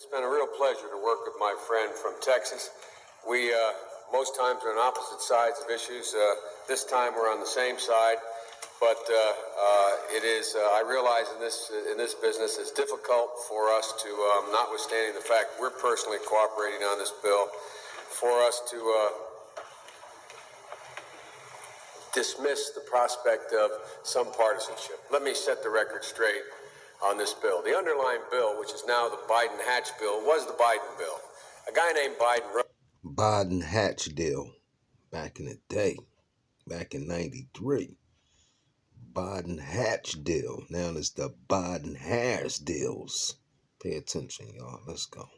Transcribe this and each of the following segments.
It's been a real pleasure to work with my friend from Texas. We most times are on opposite sides of issues. This time we're on the same side, but I realize in this business it's difficult for us to, notwithstanding the fact we're personally cooperating on this bill, for us to dismiss the prospect of some partisanship. Let me set the record straight on this bill. The underlying bill, which is now the Biden-Hatch bill, was the Biden bill. A guy named Biden wrote Biden-Hatch deal back in the day, back in 93. Biden-Hatch deal. Now it's the Biden-Harris deals. Pay attention, y'all. Let's go.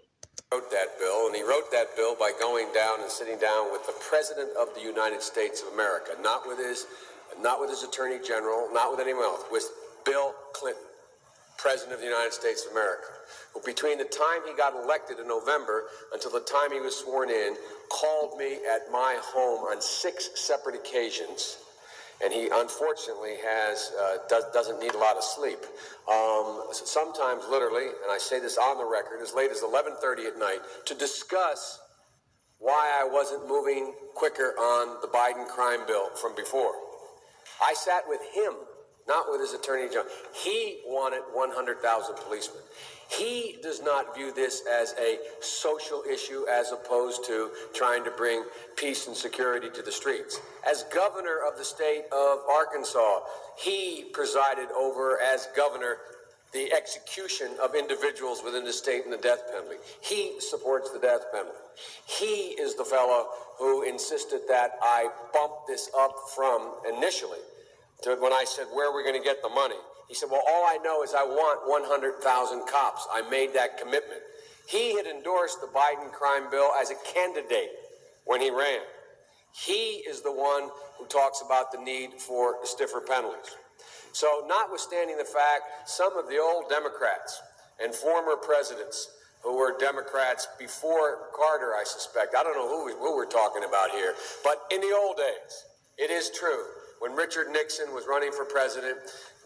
Wrote that bill, and he wrote that bill by going down and sitting down with the President of the United States of America, not with his Attorney General, not with anyone else, with Bill Clinton, President of the United States of America, who between the time he got elected in November until the time he was sworn in, called me at my home on 6 separate occasions. And he unfortunately doesn't need a lot of sleep. Sometimes literally, and I say this on the record, as late as 11:30 at night, to discuss why I wasn't moving quicker on the Biden crime bill from before. I sat with him, not with his Attorney General. He wanted 100,000 policemen. He does not view this as a social issue as opposed to trying to bring peace and security to the streets. As governor of the state of Arkansas, he presided over, as governor, the execution of individuals within the state and the death penalty. He supports the death penalty. He is the fellow who insisted that I bump this up from initially to when I said, where are we going to get the money? He said, well, all I know is I want 100,000 cops. I made that commitment. He had endorsed the Biden crime bill as a candidate when he ran. He is the one who talks about the need for stiffer penalties. So notwithstanding the fact some of the old Democrats and former presidents who were Democrats before Carter, I suspect, I don't know who we're talking about here, but in the old days, it is true. When Richard Nixon was running for president,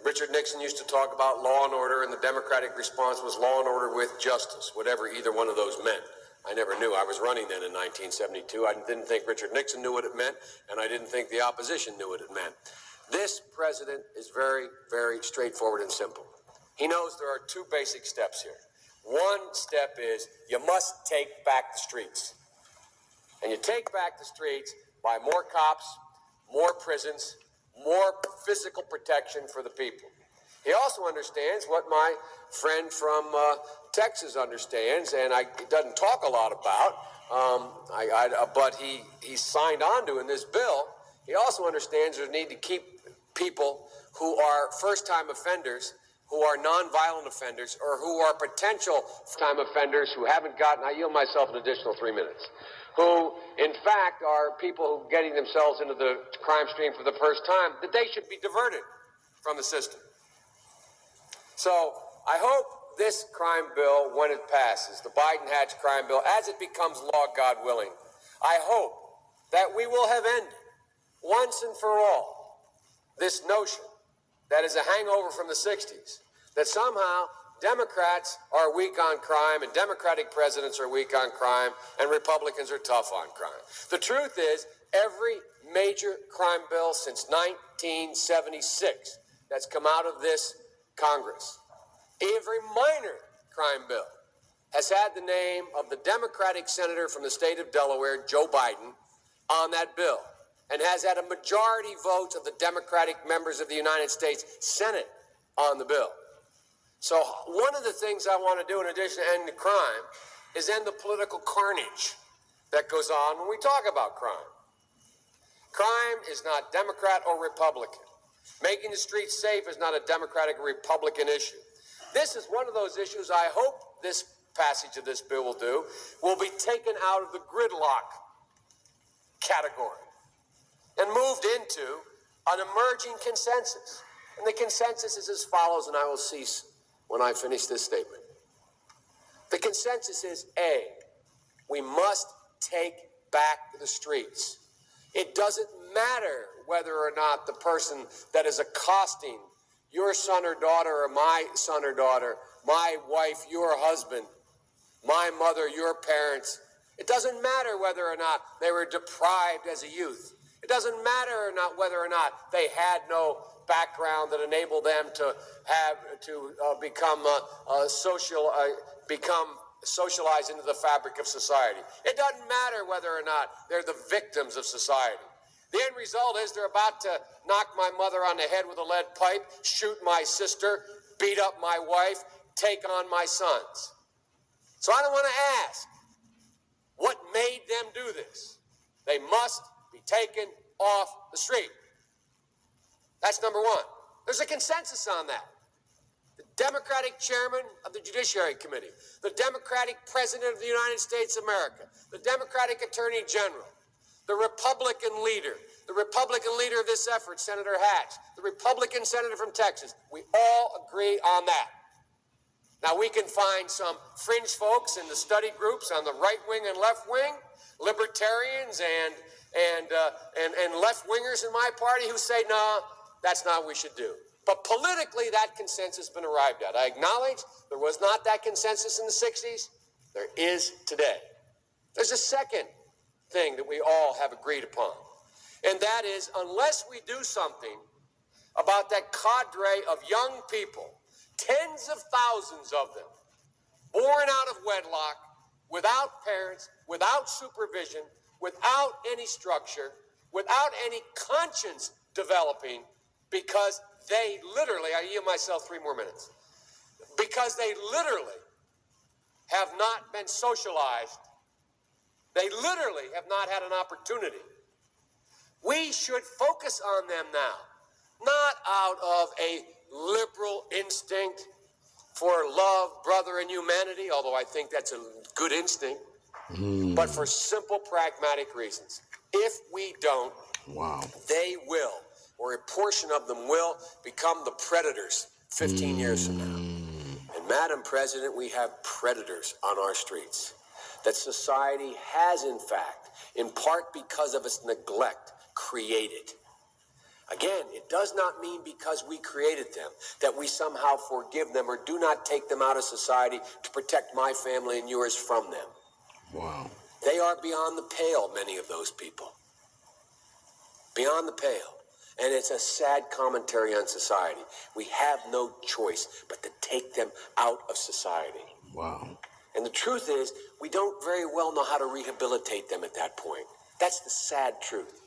Richard Nixon used to talk about law and order, and the Democratic response was law and order with justice, whatever either one of those meant. I never knew. I was running then in 1972. I didn't think Richard Nixon knew what it meant, and I didn't think the opposition knew what it meant. This president is very, very straightforward and simple. He knows there are 2 basic steps here. One step is you must take back the streets. And you take back the streets by more cops, more prisons, more physical protection for the people. He also understands what my friend from Texas understands, and he doesn't talk a lot about, but he signed on to in this bill. He also understands there's a need to keep people who are first-time offenders, who are nonviolent offenders, or who are potential time offenders who haven't gotten, I yield myself an additional 3 minutes, who, in fact, are people who are getting themselves into the crime stream for the first time, that they should be diverted from the system. So I hope this crime bill, when it passes, the Biden-Hatch crime bill, as it becomes law, God willing, I hope that we will have ended, once and for all, this notion that is a hangover from the 60s, that somehow Democrats are weak on crime and Democratic presidents are weak on crime and Republicans are tough on crime. The truth is, every major crime bill since 1976 that's come out of this Congress, every minor crime bill has had the name of the Democratic senator from the state of Delaware, Joe Biden, on that bill, and has had a majority vote of the Democratic members of the United States Senate on the bill. So one of the things I want to do in addition to ending crime is end the political carnage that goes on when we talk about crime. Crime is not Democrat or Republican. Making the streets safe is not a Democratic or Republican issue. This is one of those issues I hope this passage of this bill will be taken out of the gridlock category and moved into an emerging consensus. And the consensus is as follows, and I will cease when I finish this statement. The consensus is, A, we must take back the streets. It doesn't matter whether or not the person that is accosting your son or daughter or my son or daughter, my wife, your husband, my mother, your parents. It doesn't matter whether or not they were deprived as a youth. It doesn't matter or not whether or not they had no background that enabled them to become socialized into the fabric of society. It doesn't matter whether or not they're the victims of society. The end result is they're about to knock my mother on the head with a lead pipe, shoot my sister, beat up my wife, take on my sons. So I don't want to ask what made them do this. They must be taken off the street. That's number one. There's a consensus on that. The Democratic chairman of the Judiciary Committee, the Democratic president of the United States of America, the Democratic attorney general, the Republican leader of this effort, Senator Hatch, the Republican senator from Texas. We all agree on that. Now, we can find some fringe folks in the study groups on the right wing and left wing, libertarians and left-wingers in my party who say, no, that's not what we should do. But politically, that consensus has been arrived at. I acknowledge there was not that consensus in the 60s. There is today. There's a second thing that we all have agreed upon, and that is unless we do something about that cadre of young people, tens of thousands of them, born out of wedlock, without parents, without supervision, without any structure, without any conscience developing, because they literally, I yield myself 3 more minutes, because they literally have not been socialized. They literally have not had an opportunity. We should focus on them now, not out of a liberal instinct for love, brother, and humanity, although I think that's a good instinct, but for simple, pragmatic reasons. If we don't, they will, or a portion of them will, become the predators 15 years from now. And Madam President, we have predators on our streets that society has, in fact, in part because of its neglect, created. Again, it does not mean because we created them that we somehow forgive them or do not take them out of society to protect my family and yours from them. Wow. They are beyond the pale, many of those people. Beyond the pale. And it's a sad commentary on society. We have no choice but to take them out of society. Wow. And the truth is, we don't very well know how to rehabilitate them at that point. That's the sad truth.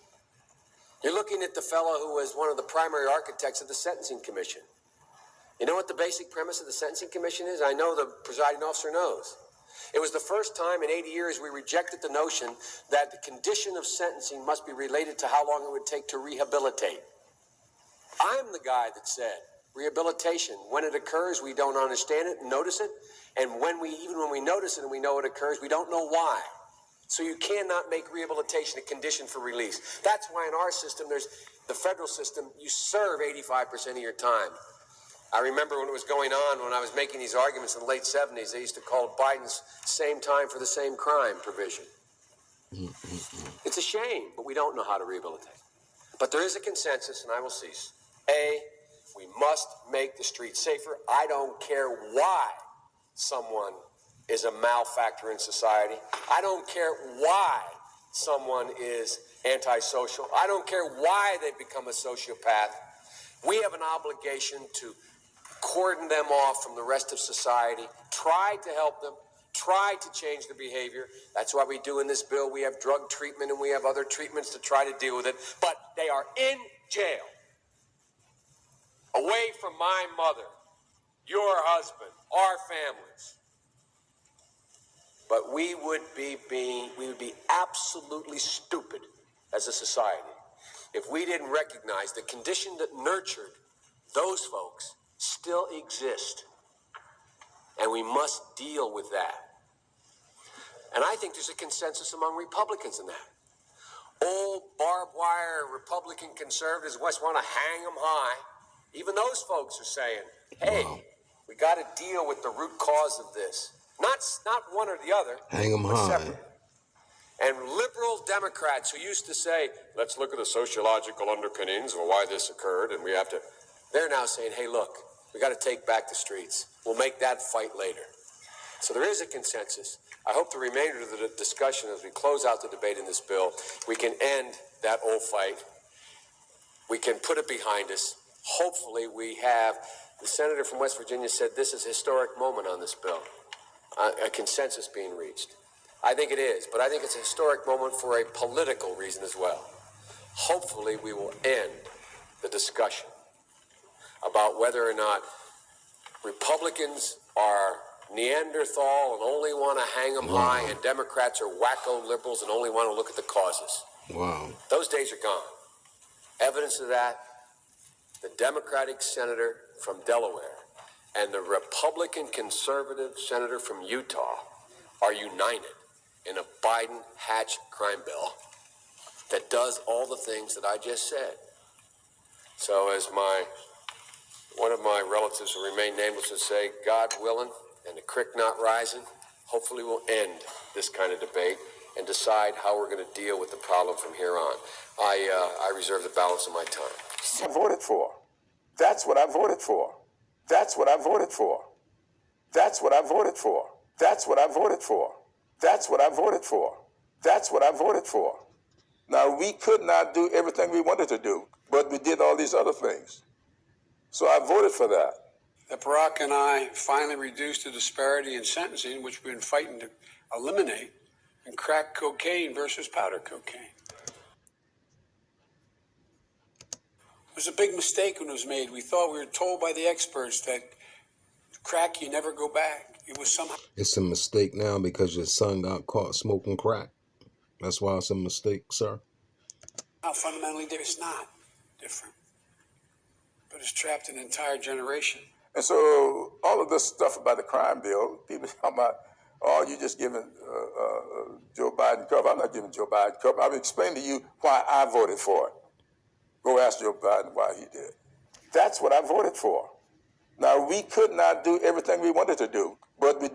You're looking at the fellow who was one of the primary architects of the Sentencing Commission. You know what the basic premise of the Sentencing Commission is? I know the presiding officer knows. It was the first time in 80 years we rejected the notion that the condition of sentencing must be related to how long it would take to rehabilitate. I'm the guy that said rehabilitation, when it occurs, we don't understand it, notice it, and even when we notice it and we know it occurs, we don't know why. So you cannot make rehabilitation a condition for release. That's why in our system, there's the federal system, you serve 85% of your time. I remember when it was going on, when I was making these arguments in the late 70s, they used to call it Biden's same time for the same crime provision. It's a shame, but we don't know how to rehabilitate. But there is a consensus, and I will cease. A, we must make the streets safer. I don't care why someone is a malefactor in society. I don't care why someone is antisocial. I don't care why they've become a sociopath. We have an obligation to cordon them off from the rest of society, try to help them, try to change their behavior. That's why we do in this bill. We have drug treatment and we have other treatments to try to deal with it. But they are in jail, away from my mother, your husband, our families. But we would be absolutely stupid as a society if we didn't recognize the condition that nurtured those folks still exist. And we must deal with that. And I think there's a consensus among Republicans in that. Old barbed wire Republican conservatives just want to hang them high. Even those folks are saying, hey, we got to deal with the root cause of this. Not one or the other. Hang them high. Separate. And liberal Democrats who used to say, let's look at the sociological underpinnings of why this occurred, and we have to, they're now saying, hey, look, we got to take back the streets. We'll make that fight later. So there is a consensus. I hope the remainder of the discussion, as we close out the debate in this bill, we can end that old fight. We can put it behind us. Hopefully we have, the senator from West Virginia said this is a historic moment on this bill, a consensus being reached. I think it is, but I think it's a historic moment for a political reason as well. Hopefully we will end the discussion about whether or not Republicans are Neanderthal and only want to hang them high, and Democrats are wacko liberals and only want to look at the causes. Wow. Those days are gone. Evidence of that, the Democratic senator from Delaware and the Republican conservative senator from Utah are united in a Biden-Hatch crime bill that does all the things that I just said. So as one of my relatives who remain nameless would say, God willing and the creek not rising, hopefully we'll end this kind of debate and decide how we're going to deal with the problem from here on. I reserve the balance of my time. I voted for. That's what I voted for. That's what I voted for. That's what I voted for. That's what I voted for. That's what I voted for. That's what I voted for. Now, we could not do everything we wanted to do, but we did all these other things. So I voted for that. That Barack and I finally reduced the disparity in sentencing, which we've been fighting to eliminate, in crack cocaine versus powder cocaine. It was a big mistake when it was made. We were told by the experts that crack, you never go back. It was somehow... It's a mistake now because your son got caught smoking crack. That's why it's a mistake, sir. Fundamentally different. It's not different. But it's trapped an entire generation. And so all of this stuff about the crime bill, people talking about, oh, you just giving Joe Biden cover. I'm not giving Joe Biden cover. I've explained to you why I voted for it. Go ask Joe Biden why he did. That's what I voted for. Now, we could not do everything we wanted to do, but we did.